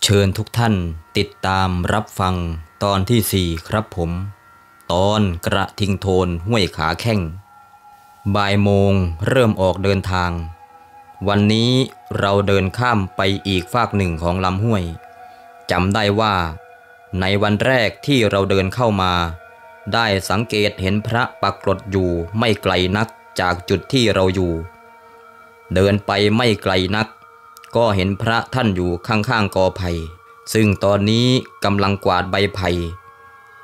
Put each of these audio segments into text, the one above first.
เชิญทุกท่านติดตามรับฟังตอนที่ 4ครับผมตอนกระทิงโทนห้วยขาแข้งบ่ายโมงเริ่มออกเดินทางวันนี้เราเดินข้ามไปอีกฟากหนึ่งของลำห้วยจำได้ว่าในวันแรกที่เราเดินเข้ามาได้สังเกตเห็นพระปักกลดอยู่ไม่ไกลนักจากจุดที่เราอยู่เดินไปไม่ไกลนักก็เห็นพระท่านอยู่ข้างๆกอไผ่ซึ่งตอนนี้กำลังกวาดใบไผ่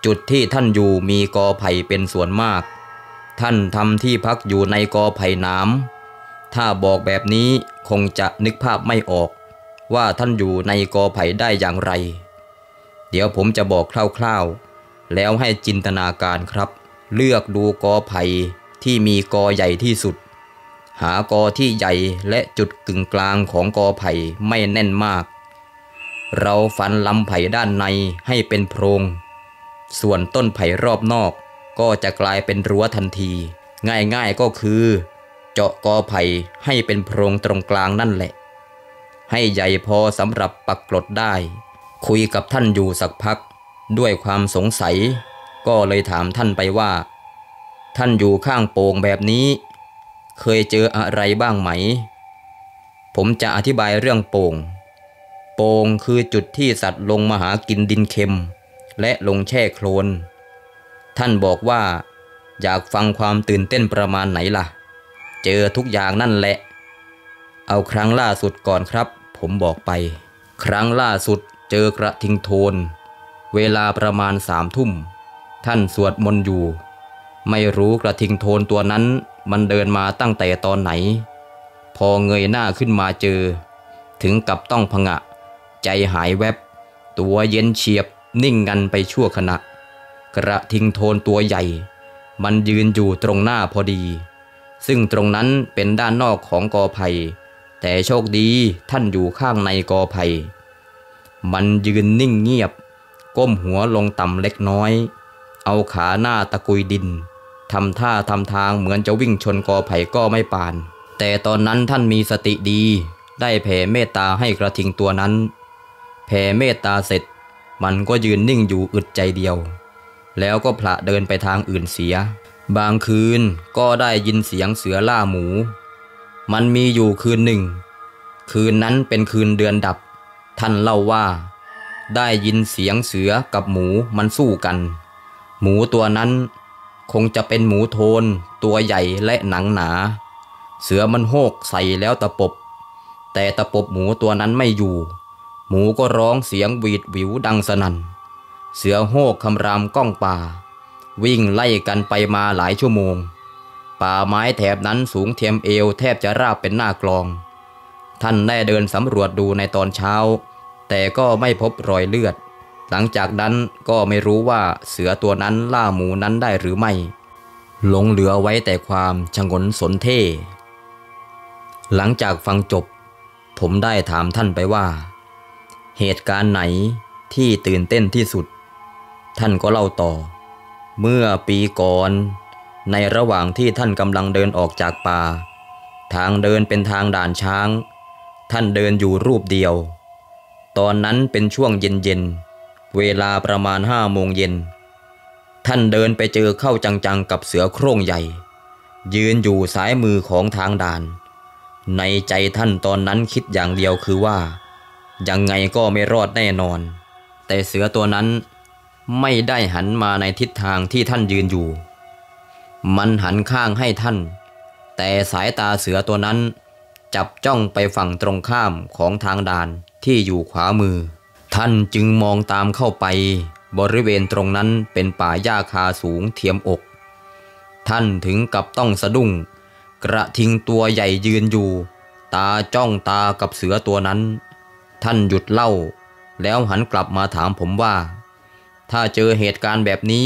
จุดที่ท่านอยู่มีกอไผ่เป็นส่วนมากท่านทำที่พักอยู่ในกอไผ่น้ำถ้าบอกแบบนี้คงจะนึกภาพไม่ออกว่าท่านอยู่ในกอไผ่ได้อย่างไรเดี๋ยวผมจะบอกคร่าวๆแล้วให้จินตนาการครับเลือกดูกอไผ่ที่มีกอใหญ่ที่สุดหากอที่ใหญ่และจุดกึ่งกลางของกอไผ่ไม่แน่นมากเราฟันลำไผ่ด้านในให้เป็นโพรงส่วนต้นไผ่รอบนอกก็จะกลายเป็นรั้วทันทีง่ายๆก็คือเจาะกอไผ่ให้เป็นโพรงตรงกลางนั่นแหละให้ใหญ่พอสำหรับปักกลดได้คุยกับท่านอยู่สักพักด้วยความสงสัยก็เลยถามท่านไปว่าท่านอยู่ข้างโป่งแบบนี้เคยเจออะไรบ้างไหมผมจะอธิบายเรื่องโป่งคือจุดที่สัตว์ลงมาหากินดินเค็มและลงแช่โคลนท่านบอกว่าอยากฟังความตื่นเต้นประมาณไหนล่ะเจอทุกอย่างนั่นแหละเอาครั้งล่าสุดก่อนครับผมบอกไปครั้งล่าสุดเจอกระทิงโทนเวลาประมาณ3 ทุ่มท่านสวดมนต์อยู่ไม่รู้กระทิงโทนตัวนั้นมันเดินมาตั้งแต่ตอนไหนพอเงยหน้าขึ้นมาเจอถึงกับต้องผงะใจหายแวบตัวเย็นเฉียบนิ่งงันไปชั่วขณะกระทิงโทนตัวใหญ่มันยืนอยู่ตรงหน้าพอดีซึ่งตรงนั้นเป็นด้านนอกของกอไผ่แต่โชคดีท่านอยู่ข้างในกอไผ่มันยืนนิ่งเงียบก้มหัวลงต่ำเล็กน้อยเอาขาหน้าตะกุยดินทำท่าทำทางเหมือนจะวิ่งชนกอไผ่ก็ไม่ปานแต่ตอนนั้นท่านมีสติดีได้แผ่เมตตาให้กระทิงตัวนั้นแผ่เมตตาเสร็จมันก็ยืนนิ่งอยู่อึดใจเดียวแล้วก็พละเดินไปทางอื่นเสียบางคืนก็ได้ยินเสียงเสือล่าหมูมันมีอยู่คืนหนึ่งคืนนั้นเป็นคืนเดือนดับท่านเล่าว่าได้ยินเสียงเสือกับหมูมันสู้กันหมูตัวนั้นคงจะเป็นหมูโทนตัวใหญ่และหนังหนาเสือมันโหกใส่แล้วตะปบแต่ตะปบหมูตัวนั้นไม่อยู่หมูก็ร้องเสียงหวีดหวิวดังสนั่นเสือโหกคำรามก้องป่าวิ่งไล่กันไปมาหลายชั่วโมงป่าไม้แถบนั้นสูงเทียมเอวแทบจะราบเป็นหน้ากลองท่านได้เดินสำรวจดูในตอนเช้าแต่ก็ไม่พบรอยเลือดหลังจากนั้นก็ไม่รู้ว่าเสือตัวนั้นล่าหมูนั้นได้หรือไม่หลงเหลือไว้แต่ความชงนสนเท่หลังจากฟังจบผมได้ถามท่านไปว่าเหตุการณ์ไหนที่ตื่นเต้นที่สุดท่านก็เล่าต่อเมื่อปีก่อนในระหว่างที่ท่านกำลังเดินออกจากป่าทางเดินเป็นทางด่านช้างท่านเดินอยู่รูปเดียวตอนนั้นเป็นช่วงเย็นเวลาประมาณ5 โมงเย็นท่านเดินไปเจอเข้าจังๆกับเสือโคร่งใหญ่ยืนอยู่ซ้ายมือของทางด่านในใจท่านตอนนั้นคิดอย่างเดียวคือว่ายังไงก็ไม่รอดแน่นอนแต่เสือตัวนั้นไม่ได้หันมาในทิศทางที่ท่านยืนอยู่มันหันข้างให้ท่านแต่สายตาเสือตัวนั้นจับจ้องไปฝั่งตรงข้ามของทางด่านที่อยู่ขวามือท่านจึงมองตามเข้าไปบริเวณตรงนั้นเป็นป่าหญ้าคาสูงเทียมอกท่านถึงกับต้องสะดุ้งกระทิงตัวใหญ่ยืนอยู่ตาจ้องตากับเสือตัวนั้นท่านหยุดเล่าแล้วหันกลับมาถามผมว่าถ้าเจอเหตุการณ์แบบนี้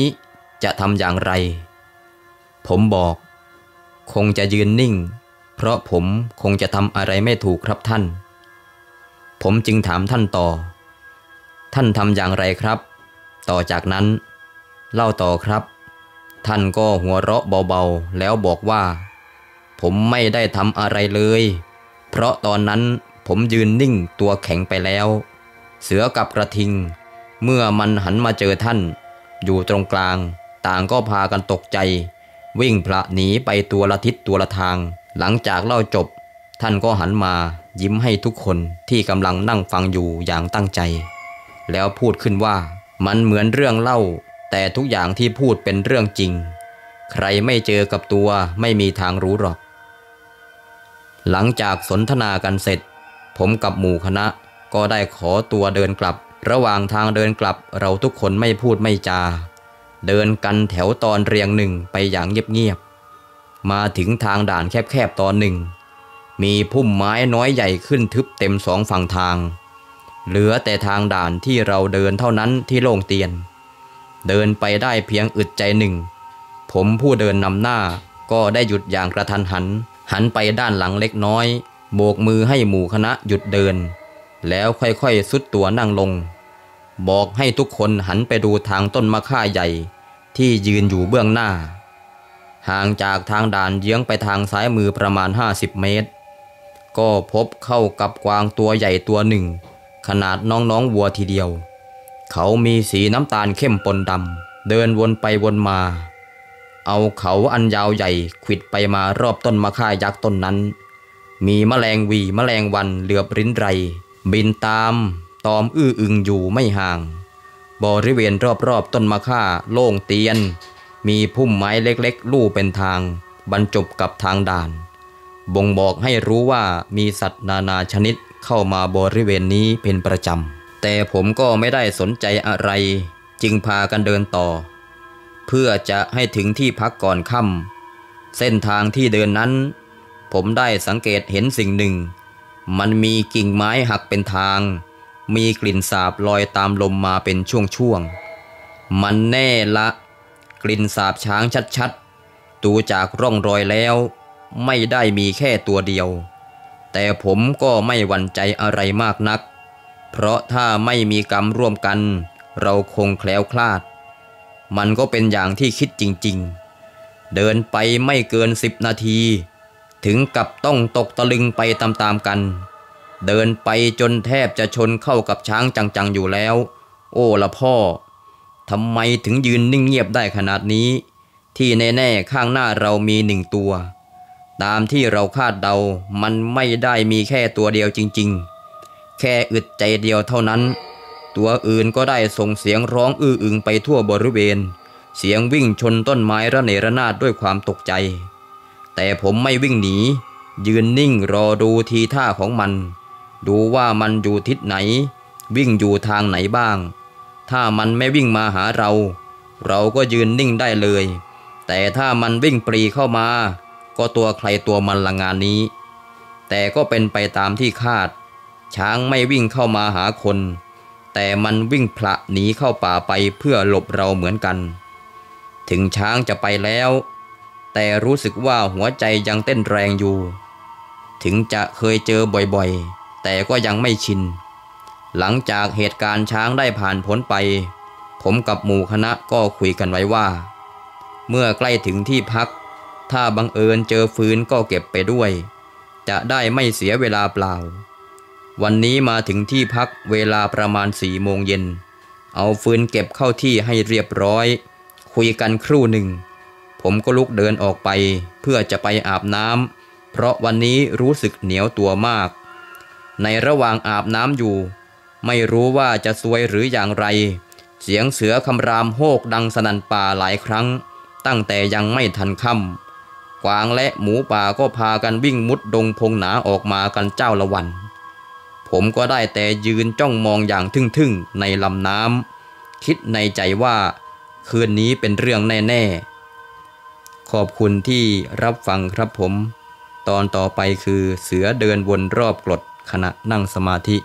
จะทำอย่างไรผมบอกคงจะยืนนิ่งเพราะผมคงจะทำอะไรไม่ถูกครับท่านผมจึงถามท่านต่อท่านทำอย่างไรครับต่อจากนั้นเล่าต่อครับท่านก็หัวเราะเบาๆแล้วบอกว่าผมไม่ได้ทำอะไรเลยเพราะตอนนั้นผมยืนนิ่งตัวแข็งไปแล้ว เสือกับกระทิงเมื่อมันหันมาเจอท่านอยู่ตรงกลางต่างก็พากันตกใจวิ่งพละหนีไปตัวละทิศตัวละทางหลังจากเล่าจบท่านก็หันมายิ้มให้ทุกคนที่กำลังนั่งฟังอยู่อย่างตั้งใจแล้วพูดขึ้นว่ามันเหมือนเรื่องเล่าแต่ทุกอย่างที่พูดเป็นเรื่องจริงใครไม่เจอกับตัวไม่มีทางรู้หรอกหลังจากสนทนากันเสร็จผมกับหมู่คณะก็ได้ขอตัวเดินกลับระหว่างทางเดินกลับเราทุกคนไม่พูดไม่จาเดินกันแถวตอนเรียงหนึ่งไปอย่างเงียบๆมาถึงทางด่านแคบๆตอนหนึ่งมีพุ่มไม้น้อยใหญ่ขึ้นทึบเต็มสองฝั่งทางเหลือแต่ทางด่านที่เราเดินเท่านั้นที่โล่งเตียนเดินไปได้เพียงอึดใจหนึ่งผมผู้เดินนำหน้าก็ได้หยุดอย่างกระทันหันไปด้านหลังเล็กน้อยโบกมือให้หมู่คณะหยุดเดินแล้วค่อยๆซุดตัวนั่งลงบอกให้ทุกคนหันไปดูทางต้นมะข่าใหญ่ที่ยืนอยู่เบื้องหน้าห่างจากทางด่านเยื้องไปทางซ้ายมือประมาณ50 เมตรก็พบเข้ากับกวางตัวใหญ่ตัวหนึ่งขนาดน้องวัวทีเดียวเขามีสีน้ำตาลเข้มปนดำเดินวนไปวนมาเอาเขาอันยาวใหญ่ขวิดไปมารอบต้นมะข่ายักษ์ต้นนั้นมีแมลงวีแมลงวันเหลือบริ้นไรบินตามตอมอื้ออึงอยู่ไม่ห่างบริเวณรอบๆต้นมะข่าโล่งเตียนมีพุ่มไม้เล็กๆลู่เป็นทางบรรจบกับทางด่านบ่งบอกให้รู้ว่ามีสัตว์นานาชนิดเข้ามาบริเวณนี้เป็นประจำแต่ผมก็ไม่ได้สนใจอะไรจึงพากันเดินต่อเพื่อจะให้ถึงที่พักก่อนค่ำเส้นทางที่เดินนั้นผมได้สังเกตเห็นสิ่งหนึ่งมันมีกิ่งไม้หักเป็นทางมีกลิ่นสาบลอยตามลมมาเป็นช่วงๆมันแน่ละกลิ่นสาบช้างชัดๆดูจากร่องรอยแล้วไม่ได้มีแค่ตัวเดียวแต่ผมก็ไม่หวั่นใจอะไรมากนักเพราะถ้าไม่มีกรรมร่วมกันเราคงแคล้วคลาดมันก็เป็นอย่างที่คิดจริงๆเดินไปไม่เกิน10 นาทีถึงกับต้องตกตะลึงไปตามๆกันเดินไปจนแทบจะชนเข้ากับช้างจังๆอยู่แล้วโอ้ละพ่อทำไมถึงยืนนิ่งเงียบได้ขนาดนี้ที่แน่ๆข้างหน้าเรามี1 ตัวตามที่เราคาดเดามันไม่ได้มีแค่ตัวเดียวจริงๆแค่อึดใจเดียวเท่านั้นตัวอื่นก็ได้ส่งเสียงร้องอื้ออึงไปทั่วบริเวณเสียงวิ่งชนต้นไม้ระเนระนาดด้วยความตกใจแต่ผมไม่วิ่งหนียืนนิ่งรอดูทีท่าของมันดูว่ามันอยู่ทิศไหนวิ่งอยู่ทางไหนบ้างถ้ามันไม่วิ่งมาหาเราก็ยืนนิ่งได้เลยแต่ถ้ามันวิ่งปรีเข้ามาก็ตัวใครตัวมันละงานนี้แต่ก็เป็นไปตามที่คาดช้างไม่วิ่งเข้ามาหาคนแต่มันวิ่งพละหนีเข้าป่าไปเพื่อหลบเราเหมือนกันถึงช้างจะไปแล้วแต่รู้สึกว่าหัวใจยังเต้นแรงอยู่ถึงจะเคยเจอบ่อยๆแต่ก็ยังไม่ชินหลังจากเหตุการณ์ช้างได้ผ่านพ้นไปผมกับหมู่คณะก็คุยกันไว้ว่าเมื่อใกล้ถึงที่พักถ้าบังเอิญเจอฟืนก็เก็บไปด้วยจะได้ไม่เสียเวลาเปล่าวันนี้มาถึงที่พักเวลาประมาณ4 โมงเย็นเอาฟืนเก็บเข้าที่ให้เรียบร้อยคุยกันครู่หนึ่งผมก็ลุกเดินออกไปเพื่อจะไปอาบน้ำเพราะวันนี้รู้สึกเหนียวตัวมากในระหว่างอาบน้ำอยู่ไม่รู้ว่าจะซวยหรืออย่างไรเสียงเสือคำรามโฮกดังสนั่นป่าหลายครั้งตั้งแต่ยังไม่ทันค่ำกวางและหมูป่าก็พากันวิ่งมุดดงพงหนาออกมากันเจ้าละวันผมก็ได้แต่ยืนจ้องมองอย่างทึ่งๆในลำน้ำคิดในใจว่าคืนนี้เป็นเรื่องแน่ๆขอบคุณที่รับฟังครับผมตอนต่อไปคือเสือเดินวนรอบกรดขณะนั่งสมาธิ